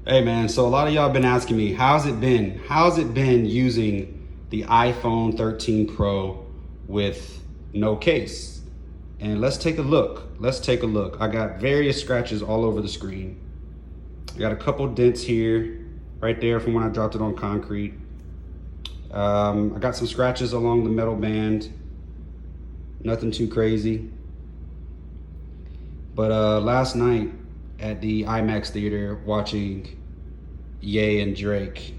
Hey man, so a lot of y'all been asking me, how's it been? How's it been using the iPhone 13 Pro with no case? And let's take a look. Let's take a look. I got various scratches all over the screen. I got a couple dents here, right there from when I dropped it on concrete. I got some scratches along the metal band. Nothing too crazy. But last night at the IMAX theater watching Ye and Drake,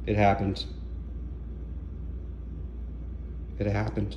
it happened. It happened.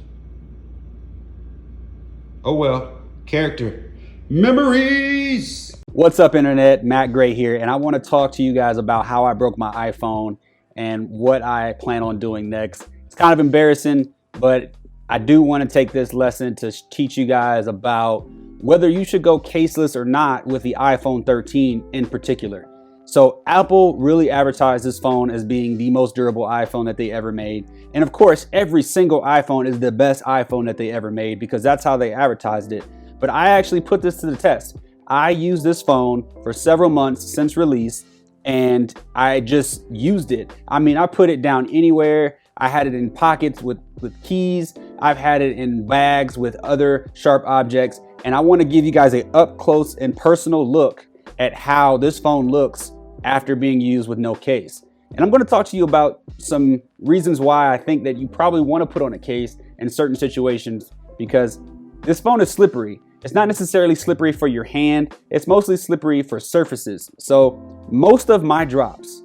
Oh well, character. Memories! What's up, internet? Matt Gray here, and I want to talk to you guys about how I broke my iPhone and what I plan on doing next. It's kind of embarrassing, but I do want to take this lesson to teach you guys about whether you should go caseless or not with the iPhone 13 in particular. So Apple really advertised this phone as being the most durable iPhone that they ever made. And of course, every single iPhone is the best iPhone that they ever made because that's how they advertised it. But I actually put this to the test. I used this phone for several months since release, and I just used it. I mean, I put it down anywhere. I had it in pockets with keys. I've had it in bags with other sharp objects. And I want to give you guys an up close and personal look at how this phone looks after being used with no case. And I'm going to talk to you about some reasons why I think that you probably want to put on a case in certain situations, because this phone is slippery. It's not necessarily slippery for your hand. It's mostly slippery for surfaces. So most of my drops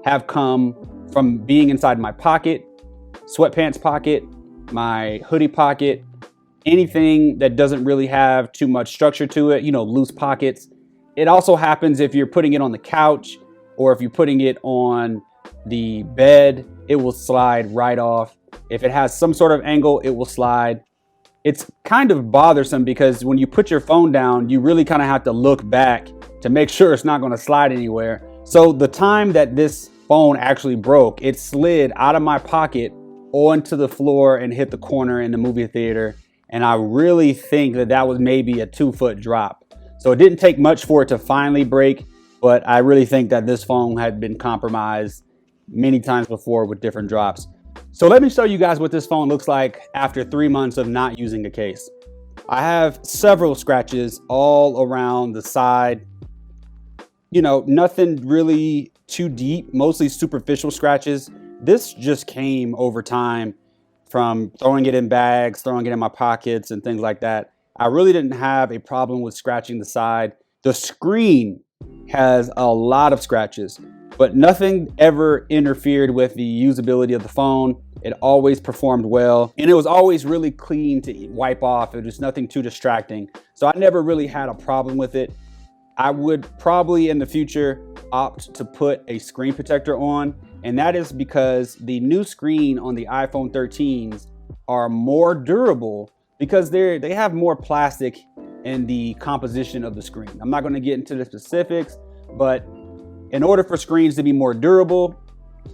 have come from being inside my pocket, sweatpants pocket, my hoodie pocket, anything that doesn't really have too much structure to it, loose pockets. It also happens if you're putting it on the couch or if you're putting it on the bed, it will slide right off. If it has some sort of angle, it will slide. It's kind of bothersome because when you put your phone down, you really kind of have to look back to make sure it's not going to slide anywhere. So the time that this phone actually broke, it slid out of my pocket onto the floor and hit the corner in the movie theater. And I really think that that was maybe a 2-foot drop. So it didn't take much for it to finally break, but I really think that this phone had been compromised many times before with different drops. So let me show you guys what this phone looks like after 3 months of not using a case. I have several scratches all around the side. Nothing really too deep, mostly superficial scratches. This just came over time from throwing it in bags, throwing it in my pockets and things like that. I really didn't have a problem with scratching the side. The screen has a lot of scratches, but nothing ever interfered with the usability of the phone. It always performed well, and it was always really clean to wipe off. It was nothing too distracting. So I never really had a problem with it. I would probably in the future opt to put a screen protector on, and that is because the new screen on the iPhone 13s are more durable because they have more plastic in the composition of the screen. I'm not going to get into the specifics, but in order for screens to be more durable,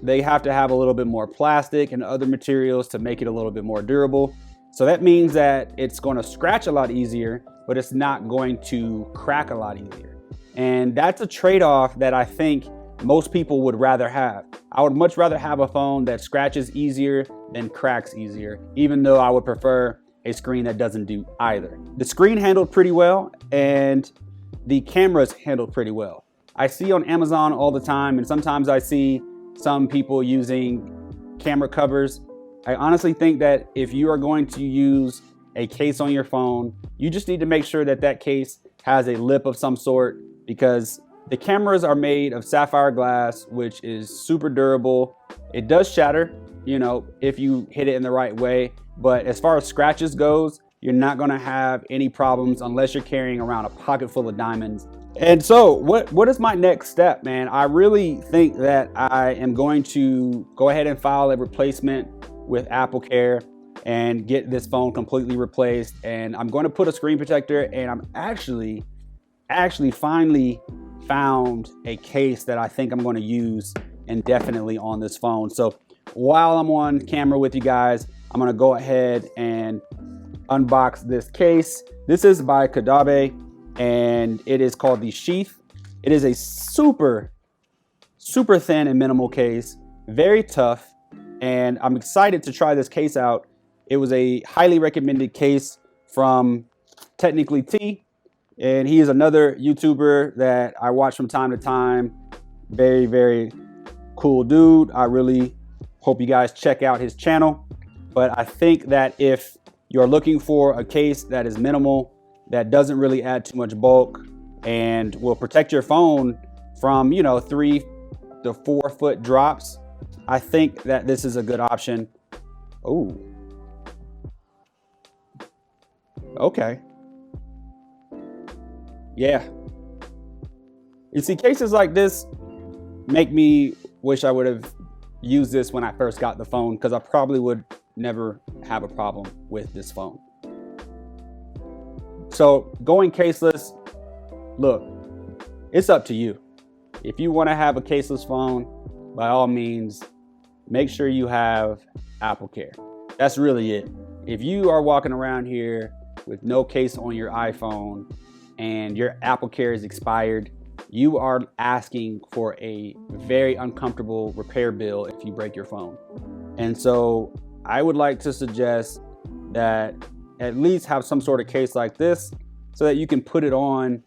they have to have a little bit more plastic and other materials to make it a little bit more durable. So that means that it's going to scratch a lot easier, but it's not going to crack a lot easier. And that's a trade-off that I think most people would rather have. I would much rather have a phone that scratches easier than cracks easier, even though I would prefer a screen that doesn't do either. The screen handled pretty well, and the cameras handled pretty well. I see on Amazon all the time, and sometimes I see some people using camera covers. I honestly think that if you are going to use a case on your phone, you just need to make sure that that case has a lip of some sort, because the cameras are made of sapphire glass, which is super durable. It does shatter, if you hit it in the right way. But as far as scratches goes, you're not gonna have any problems unless you're carrying around a pocket full of diamonds. And so what is my next step, man? I really think that I am going to go ahead and file a replacement with Apple Care and get this phone completely replaced. And I'm going to put a screen protector, and I'm actually finally found a case that I think I'm going to use indefinitely on this phone. So while I'm on camera with you guys, I'm going to go ahead and unbox this case. This is by Kadabe, and it is called the Sheath. It is a super thin and minimal case, very tough, and I'm excited to try this case out. It was a highly recommended case from Technically T, and he is another YouTuber that I watch from time to time. Very cool dude. I really hope you guys check out his channel. But I think that if you're looking for a case that is minimal, that doesn't really add too much bulk, and will protect your phone from, 3 to 4 foot drops, I think that this is a good option. Oh, okay. Yeah. You see, cases like this make me wish I would have used this when I first got the phone, because I probably would never have a problem with this phone. So going caseless, look, it's up to you. If you want to have a caseless phone, by all means, make sure you have Apple Care. That's really it. If you are walking around here with no case on your iPhone and your Apple Care is expired, you are asking for a very uncomfortable repair bill if you break your phone. And so I would like to suggest that at least have some sort of case like this so that you can put it on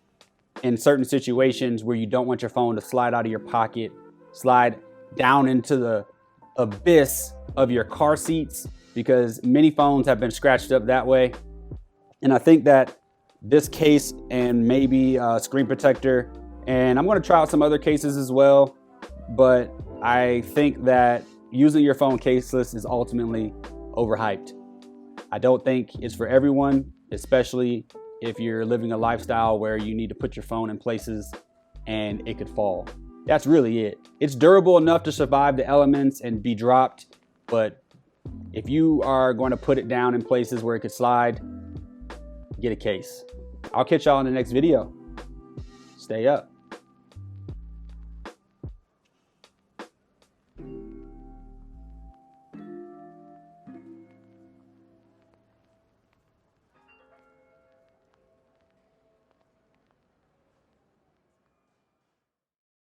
in certain situations where you don't want your phone to slide out of your pocket, slide down into the abyss of your car seats, because many phones have been scratched up that way. And I think that this case and maybe a screen protector, and I'm going to try out some other cases as well, but I think that using your phone caseless is ultimately overhyped. I don't think it's for everyone, especially if you're living a lifestyle where you need to put your phone in places and it could fall. That's really it. It's durable enough to survive the elements and be dropped, but if you are going to put it down in places where it could slide, get a case. I'll catch y'all in the next video. Stay up.